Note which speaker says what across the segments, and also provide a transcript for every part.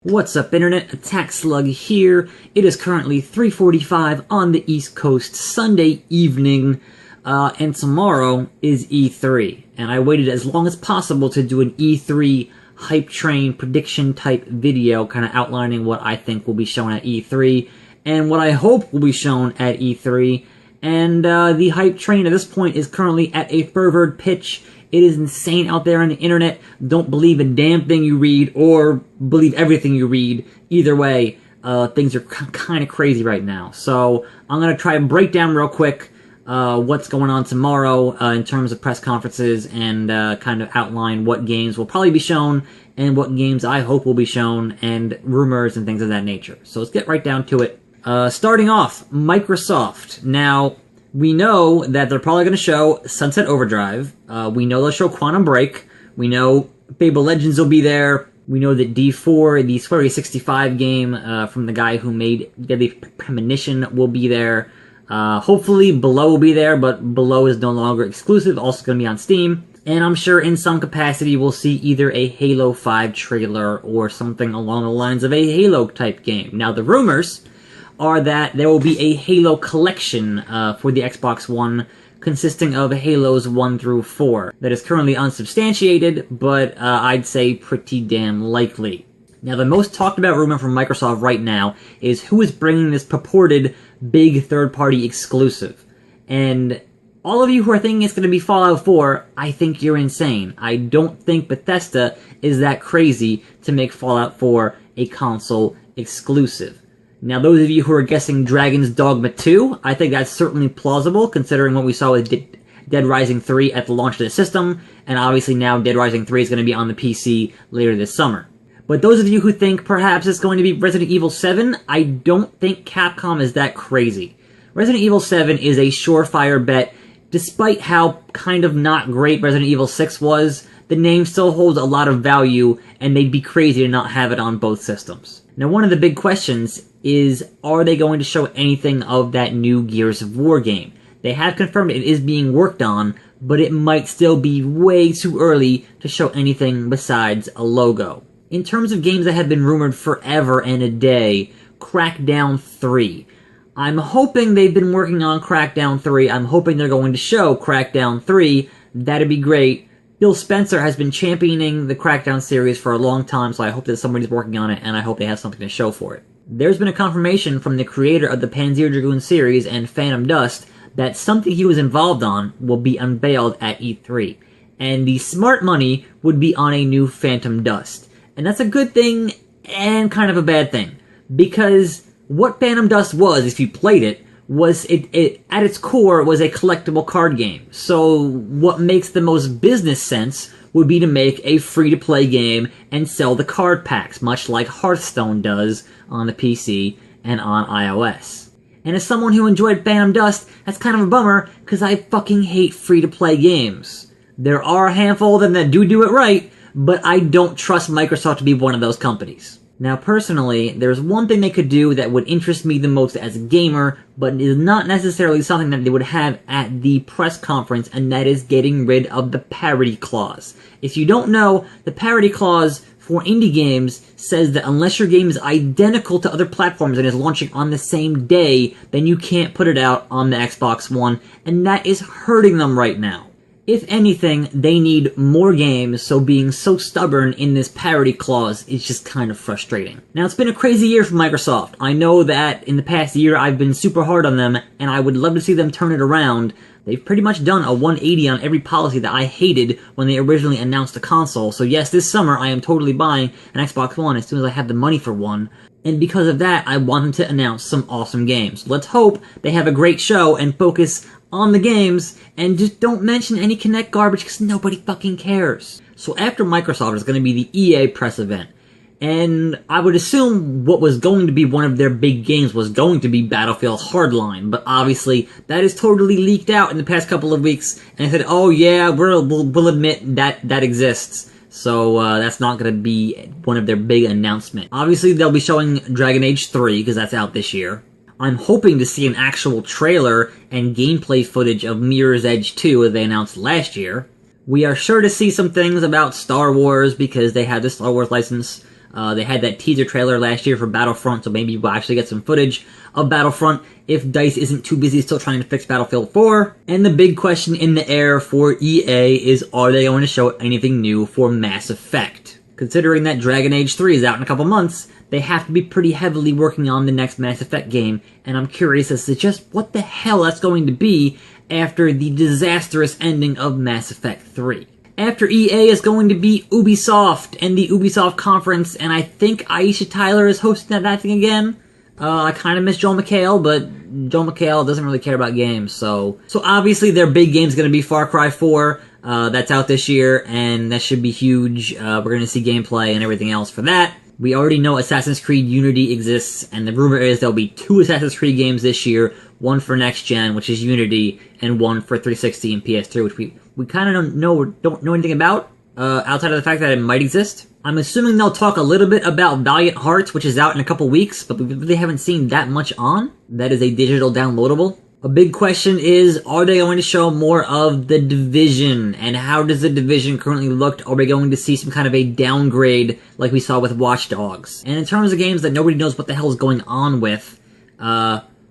Speaker 1: What's up, Internet? attackslug here. It is currently 3:45 on the East Coast, Sunday evening, and tomorrow is E3. And I waited as long as possible to do an E3 hype train prediction type video, kind of outlining what I think will be shown at E3, and what I hope will be shown at E3. And the hype train at this point is currently at a fervored pitch. It is insane out there on the internet. Don't believe a damn thing you read, or believe everything you read. Either way, things are kind of crazy right now. So I'm going to try and break down real quick what's going on tomorrow in terms of press conferences, and kind of outline what games will probably be shown and what games I hope will be shown, and rumors and things of that nature. So let's get right down to it. Starting off, Microsoft. Now, we know that they're probably going to show Sunset Overdrive. We know they'll show Quantum Break. We know Fable Legends will be there. We know that D4, the Square 65 game from the guy who made Deadly Premonition, will be there. Hopefully Below will be there, but Below is no longer exclusive, also going to be on Steam. And I'm sure in some capacity we'll see either a Halo 5 trailer or something along the lines of a Halo-type game. Now, the rumors are that there will be a Halo collection for the Xbox One, consisting of Halos 1 through 4. That is currently unsubstantiated, but I'd say pretty damn likely. Now, the most talked about rumor from Microsoft right now is who is bringing this purported big third-party exclusive. And all of you who are thinking it's going to be Fallout 4, I think you're insane. I don't think Bethesda is that crazy to make Fallout 4 a console exclusive. Now, those of you who are guessing Dragon's Dogma 2, I think that's certainly plausible, considering what we saw with Dead Rising 3 at the launch of the system, and obviously now Dead Rising 3 is going to be on the PC later this summer. But those of you who think perhaps it's going to be Resident Evil 7, I don't think Capcom is that crazy. Resident Evil 7 is a surefire bet. Despite how kind of not great Resident Evil 6 was, the name still holds a lot of value, and they'd be crazy to not have it on both systems. Now, one of the big questions is, are they going to show anything of that new Gears of War game? They have confirmed it is being worked on, but it might still be way too early to show anything besides a logo. In terms of games that have been rumored forever and a day, Crackdown 3. I'm hoping they've been working on Crackdown 3. I'm hoping they're going to show Crackdown 3. That'd be great. Bill Spencer has been championing the Crackdown series for a long time, so I hope that somebody's working on it, and I hope they have something to show for it. There's been a confirmation from the creator of the Panzer Dragoon series and Phantom Dust that something he was involved on will be unveiled at E3. And the smart money would be on a new Phantom Dust. And that's a good thing and kind of a bad thing. Because what Phantom Dust was, if you played it, was it at its core was a collectible card game. So what makes the most business sense would be to make a free-to-play game and sell the card packs, much like Hearthstone does on the PC and on iOS. And as someone who enjoyed Phantom Dust, that's kind of a bummer, because I fucking hate free-to-play games. There are a handful of them that do it right, but I don't trust Microsoft to be one of those companies. Now, personally, there's one thing they could do that would interest me the most as a gamer, but is not necessarily something that they would have at the press conference, and that is getting rid of the parity clause. If you don't know, the parity clause for indie games says that unless your game is identical to other platforms and is launching on the same day, then you can't put it out on the Xbox One, and that is hurting them right now. If anything, they need more games, so being so stubborn in this parity clause is just kind of frustrating. Now, it's been a crazy year for Microsoft. I know that in the past year I've been super hard on them, and I would love to see them turn it around. They've pretty much done a 180 on every policy that I hated when they originally announced the console. So yes, this summer I am totally buying an Xbox One as soon as I have the money for one. And because of that, I want them to announce some awesome games. Let's hope they have a great show and focus on the games, and just don't mention any Kinect garbage because nobody fucking cares. So after Microsoft is going to be the EA press event, and I would assume what was going to be one of their big games was going to be Battlefield Hardline, but obviously that is totally leaked out in the past couple of weeks, and I said, oh yeah, we'll admit that exists. So that's not going to be one of their big announcements. Obviously they'll be showing Dragon Age 3 because that's out this year. I'm hoping to see an actual trailer and gameplay footage of Mirror's Edge 2 as they announced last year. We are sure to see some things about Star Wars because they have the Star Wars license They had that teaser trailer last year for Battlefront, so maybe we'll actually get some footage of Battlefront if DICE isn't too busy still trying to fix Battlefield 4. And the big question in the air for EA is, are they going to show anything new for Mass Effect? Considering that Dragon Age 3 is out in a couple months, they have to be pretty heavily working on the next Mass Effect game, and I'm curious as to just what the hell that's going to be after the disastrous ending of Mass Effect 3. After EA is going to be Ubisoft and the Ubisoft conference, and I think Aisha Tyler is hosting that thing again. I kind of miss Joel McHale, but Joel McHale doesn't really care about games, so obviously their big game's going to be Far Cry 4. That's out this year, and that should be huge. We're going to see gameplay and everything else for that. We already know Assassin's Creed Unity exists, and the rumor is there'll be 2 Assassin's Creed games this year, one for next gen, which is Unity, and one for 360 and PS3, which we kind of don't know anything about, outside of the fact that it might exist. I'm assuming they'll talk a little bit about Valiant Hearts, which is out in a couple weeks, but we really haven't seen that much on. That is a digital downloadable. A big question is, are they going to show more of The Division? And how does The Division currently look? Are we going to see some kind of a downgrade like we saw with Watch Dogs? And in terms of games that nobody knows what the hell is going on with,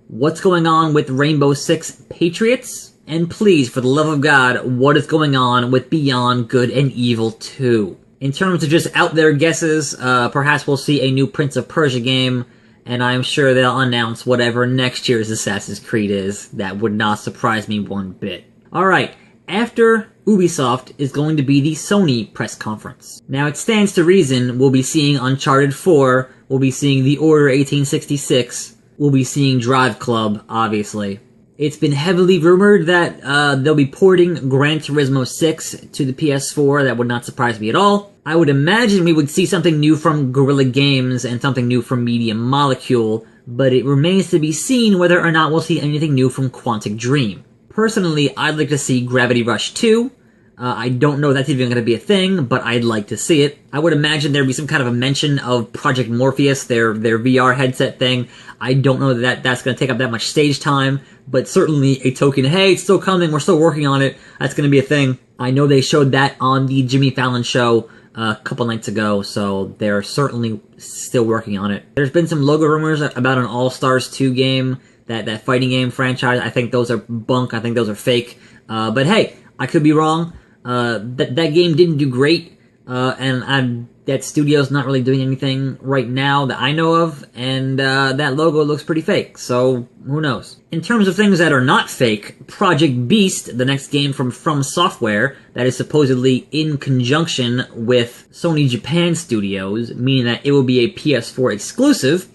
Speaker 1: what's going on with Rainbow Six Patriots? And please, for the love of God, what is going on with Beyond Good and Evil 2? In terms of just out there guesses, perhaps we'll see a new Prince of Persia game, and I'm sure they'll announce whatever next year's Assassin's Creed is. That would not surprise me one bit. Alright, after Ubisoft is going to be the Sony press conference. Now it stands to reason we'll be seeing Uncharted 4, we'll be seeing The Order 1866, we'll be seeing Drive Club, obviously. It's been heavily rumored that they'll be porting Gran Turismo 6 to the PS4. That would not surprise me at all. I would imagine we would see something new from Guerrilla Games and something new from Media Molecule, but it remains to be seen whether or not we'll see anything new from Quantic Dream. Personally, I'd like to see Gravity Rush 2. I don't know if that's even going to be a thing, but I'd like to see it. I would imagine there'd be some kind of a mention of Project Morpheus, their VR headset thing. I don't know that that's going to take up that much stage time, but certainly a token, hey, it's still coming, we're still working on it, that's going to be a thing. I know they showed that on the Jimmy Fallon show a couple nights ago, so they're certainly still working on it. There's been some logo rumors about an All-Stars 2 game, that fighting game franchise. I think those are bunk, I think those are fake. But hey, I could be wrong. That game didn't do great, and that studio's not really doing anything right now that I know of, and that logo looks pretty fake, so who knows. In terms of things that are not fake, Project Beast, the next game from Software, that is supposedly in conjunction with Sony Japan Studios, meaning that it will be a PS4 exclusive,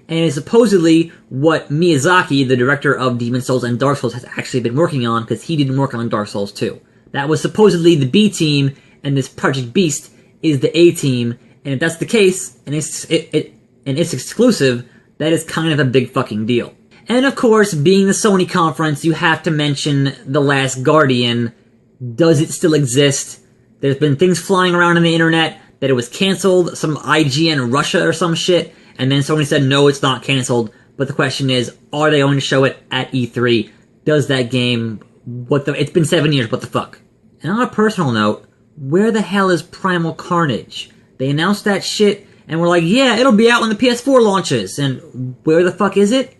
Speaker 1: and is supposedly what Miyazaki, the director of Demon's Souls and Dark Souls, has actually been working on, because he didn't work on Dark Souls 2. That was supposedly the B team, and this Project Beast is the A team, and if that's the case, and it's exclusive, that is kind of a big fucking deal. And of course, being the Sony conference, you have to mention The Last Guardian. Does it still exist? There's been things flying around on the internet that it was canceled, some IGN Russia or some shit, and then Sony said, no, it's not canceled. But the question is, are they going to show it at E3? Does that game, it's been 7 years, what the fuck? And on a personal note, where the hell is Primal Carnage? They announced that shit, and we're like, yeah, it'll be out when the PS4 launches, and where the fuck is it?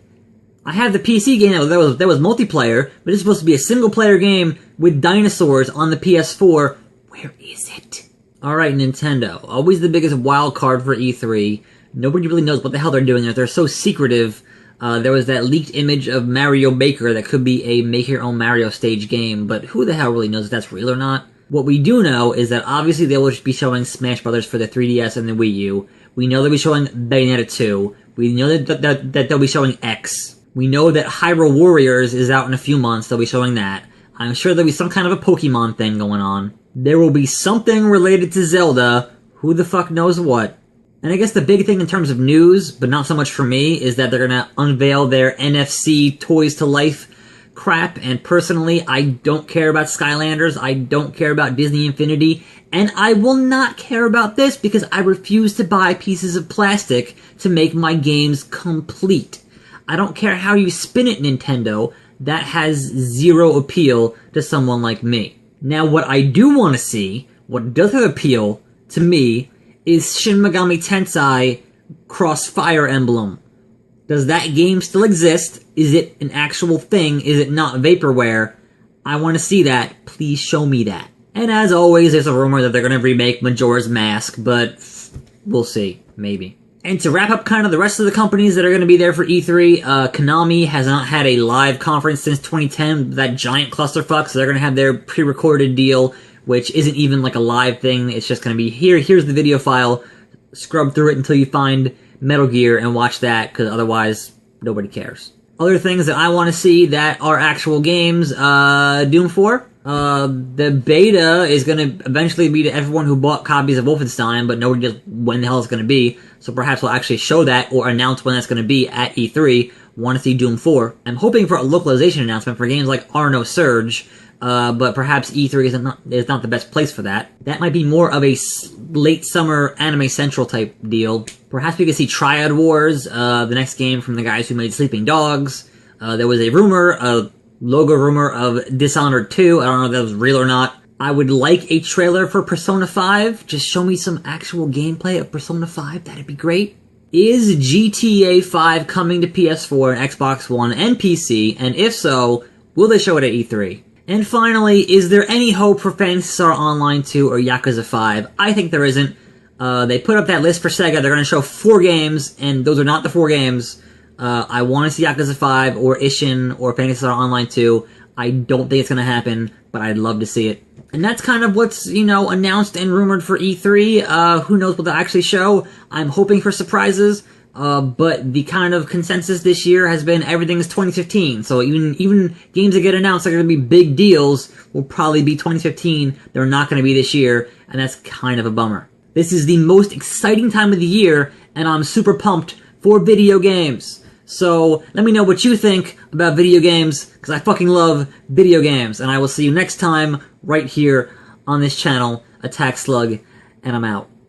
Speaker 1: I have the PC game that was multiplayer, but it's supposed to be a single-player game with dinosaurs on the PS4. Where is it? Alright, Nintendo. Always the biggest wild card for E3. Nobody really knows what the hell they're doing. They're so secretive. There was that leaked image of Mario Maker that could be a make-your-own Mario stage game, but who the hell really knows if that's real or not? What we do know is that obviously they will be showing Smash Brothers for the 3DS and the Wii U. We know they'll be showing Bayonetta 2. We know that they'll be showing X. We know that Hyrule Warriors is out in a few months. They'll be showing that. I'm sure there'll be some kind of a Pokemon thing going on. There will be something related to Zelda. Who the fuck knows what? And I guess the big thing in terms of news, but not so much for me, is that they're gonna unveil their NFC Toys to Life crap, and personally, I don't care about Skylanders, I don't care about Disney Infinity, and I will not care about this because I refuse to buy pieces of plastic to make my games complete. I don't care how you spin it, Nintendo, that has zero appeal to someone like me. Now, what I do want to see, what does have appeal to me, is Shin Megami Tensei Cross Fire Emblem. Does that game still exist? Is it an actual thing? Is it not vaporware? I want to see that. Please show me that. And as always, there's a rumor that they're going to remake Majora's Mask, but we'll see. Maybe. And to wrap up kind of the rest of the companies that are going to be there for E3, Konami has not had a live conference since 2010, that giant clusterfuck, so they're going to have their pre-recorded deal, which isn't even like a live thing. It's just going to be, here's the video file, scrub through it until you find Metal Gear and watch that, because otherwise, nobody cares. Other things that I want to see that are actual games, Doom 4. The beta is going to eventually be to everyone who bought copies of Wolfenstein, but nobody knows when the hell it's going to be. So perhaps we'll actually show that or announce when that's going to be at E3. Want to see Doom 4. I'm hoping for a localization announcement for games like Arno Surge, but perhaps E3 is not the best place for that. That might be more of a late summer Anime Central type deal. Perhaps we could see Triad Wars, the next game from the guys who made Sleeping Dogs. There was a logo rumor of Dishonored 2. I don't know if that was real or not. I would like a trailer for Persona 5. Just show me some actual gameplay of Persona 5. That'd be great. Is GTA 5 coming to PS4 and Xbox One and PC? And if so, will they show it at E3? And finally, is there any hope for Phantasy Star Online 2 or Yakuza 5? I think there isn't. They put up that list for Sega. They're going to show 4 games, and those are not the 4 games. I want to see Yakuza 5 or Ishin or Phantasy Star Online 2. I don't think it's going to happen, but I'd love to see it. And that's kind of what's, announced and rumored for E3. Who knows what they'll actually show. I'm hoping for surprises, but the kind of consensus this year has been everything is 2015. So even games that get announced that are going to be big deals will probably be 2015. They're not going to be this year, and that's kind of a bummer. This is the most exciting time of the year, and I'm super pumped for video games. So let me know what you think about video games, because I fucking love video games. And I will see you next time right here on this channel, Attack Slug, and I'm out.